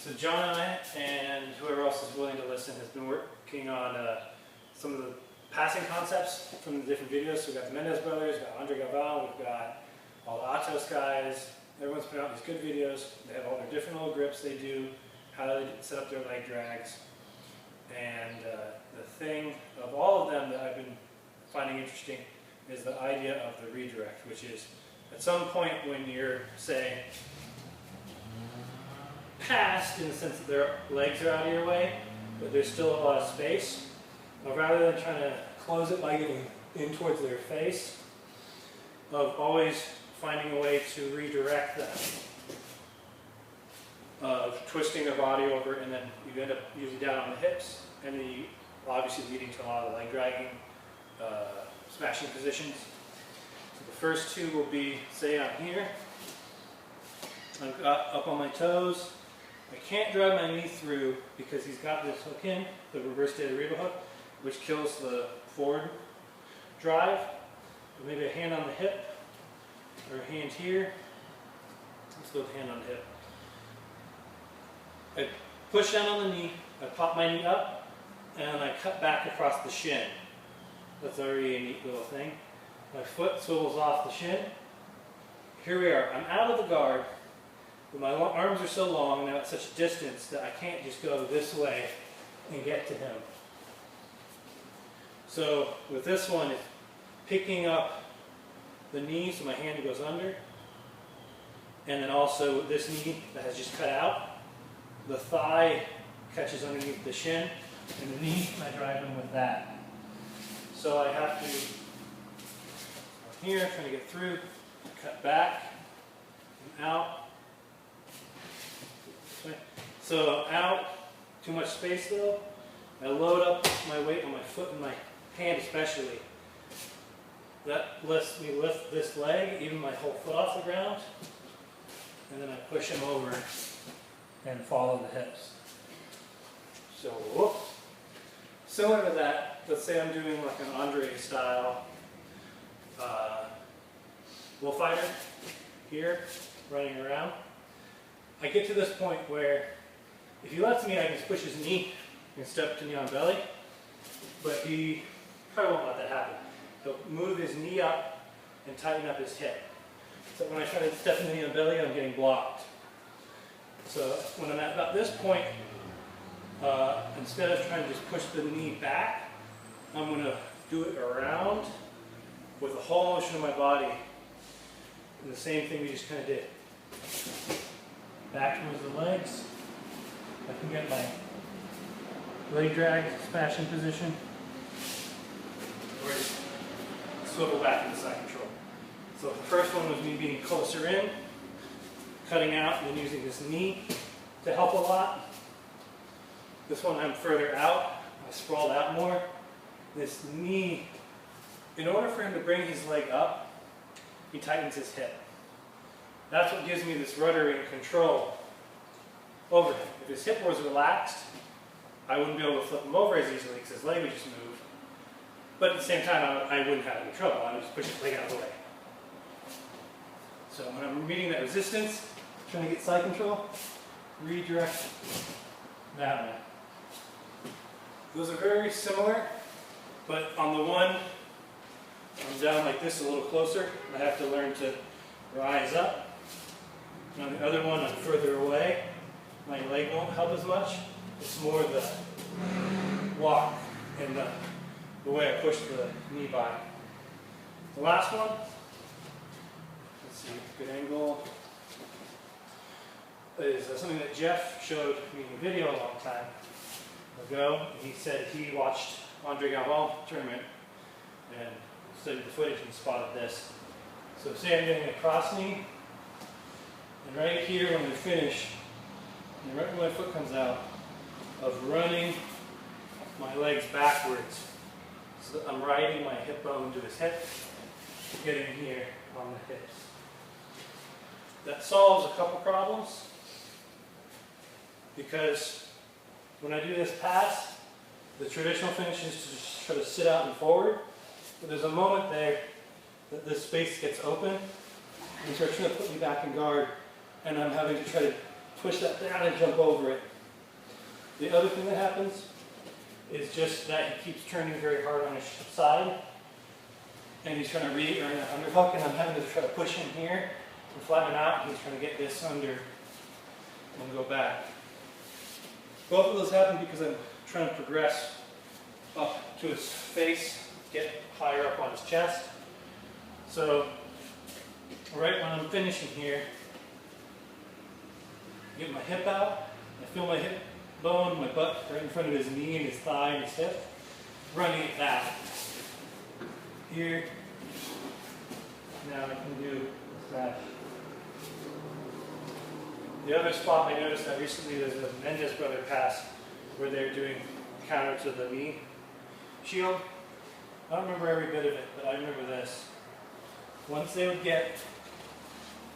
So John and I, and whoever else is willing to listen, has been working on some of the passing concepts from the different videos. So we've got the Mendez brothers, we've got Andre Galvão, we've got all the Atos guys. Everyone's putting out these good videos. They have all their different little grips they do, how they set up their leg drags. And the thing of all of them that I've been finding interesting is the idea of the redirect, which is at some point when you're, say, past in the sense that their legs are out of your way, but there's still a lot of space, rather than trying to close it by getting in towards their face, of always finding a way to redirect them, of twisting their body over, and then you end up usually down on the hips, and then obviously leading to a lot of leg dragging, smashing positions. So the first two will be, say I'm here, I'm up on my toes, I can't drive my knee through because he's got this hook in, the reverse de arriba hook, which kills the forward drive. But maybe a hand on the hip, or a hand here. Let's go with a hand on the hip. I push down on the knee, I pop my knee up, and I cut back across the shin. That's already a neat little thing. My foot swivels off the shin. Here we are. I'm out of the guard, but my arms are so long now at such a distance that I can't just go this way and get to him. So with this one, it's picking up the knee so my hand goes under, and then also this knee that has just cut out, the thigh catches underneath the shin, and the knee, I drive him with that. So I have to, here, trying to get through, cut back, and out. So out, too much space though. I load up my weight on my foot and my hand especially. That lets me lift this leg, even my whole foot off the ground, and then I push him over and follow the hips. So, whoop. Similar to that, let's say I'm doing like an Andre style bullfighter here, running around. I get to this point where if he lets me, I can just push his knee and step to knee on belly, but he probably won't let that happen. He'll move his knee up and tighten up his hip. So when I try to step to knee on belly, I'm getting blocked. So when I'm at about this point, instead of trying to just push the knee back, I'm going to do it around with the whole motion of my body. And the same thing we just kind of did. Back towards the legs. I can get my leg drag, smashing position, or swivel back into side control. So the first one was me being closer in, cutting out, and then using this knee to help a lot. This one I'm further out, I sprawled out more. This knee, in order for him to bring his leg up, he tightens his hip. That's what gives me this ruddering control over him. If his hip was relaxed, I wouldn't be able to flip him over as easily because his leg would just move. But at the same time, I wouldn't have any trouble. I would just push his leg out of the way. So when I'm meeting that resistance, trying to get side control, redirect that way. Those are very similar, but on the one, I'm down like this a little closer. I have to learn to rise up. And on the other one, I'm further away. My leg won't help as much. It's more the walk and the way I push the knee by. The last one, let's see, good angle, is something that Jeff showed me in a video a long time ago. He said he watched Andre Galvão tournament and studied the footage and spotted this. So say I'm getting a cross knee, and right here when we finish, and right when my foot comes out, of running my legs backwards. So that I'm riding my hip bone to his hip, getting here on the hips. That solves a couple problems, because when I do this pass, the traditional finish is to just try to sit out and forward, but there's a moment there that this space gets open, and so it's trying to put me back in guard, and I'm having to try to push that down and jump over it. The other thing that happens is just that he keeps turning very hard on his side, and he's trying to re-earn that underhook, and I'm having to try to push him here and flatten him out, and he's trying to get this under and go back. Both of those happen because I'm trying to progress up to his face, get higher up on his chest. So, right when I'm finishing here, get my hip out, I feel my hip bone, my butt right in front of his knee and his thigh and his hip, running it back. Here, now I can do a smash. The other spot I noticed that recently, there's a Mendes brother pass where they're doing counter to the knee shield. I don't remember every bit of it, but I remember this. Once they would get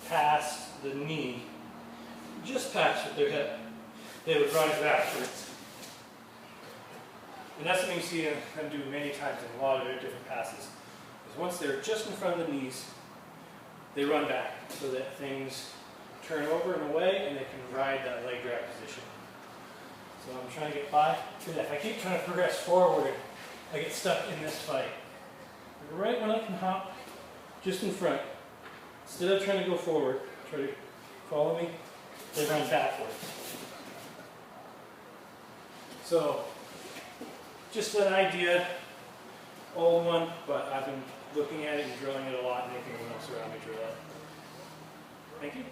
past the knee, just past with their hip, they would rise backwards. And that's something you see them do many times in a lot of their different passes. Is once they're just in front of the knees, they run back so that things turn over and away and they can ride that leg drag position. So I'm trying to get by. If I keep trying to progress forward, I get stuck in this fight. Right when I can hop just in front, instead of trying to go forward, try to follow me, they run backwards. So, just an idea, old one, but I've been looking at it and drilling it a lot and making everyone else around me drill it. Thank you.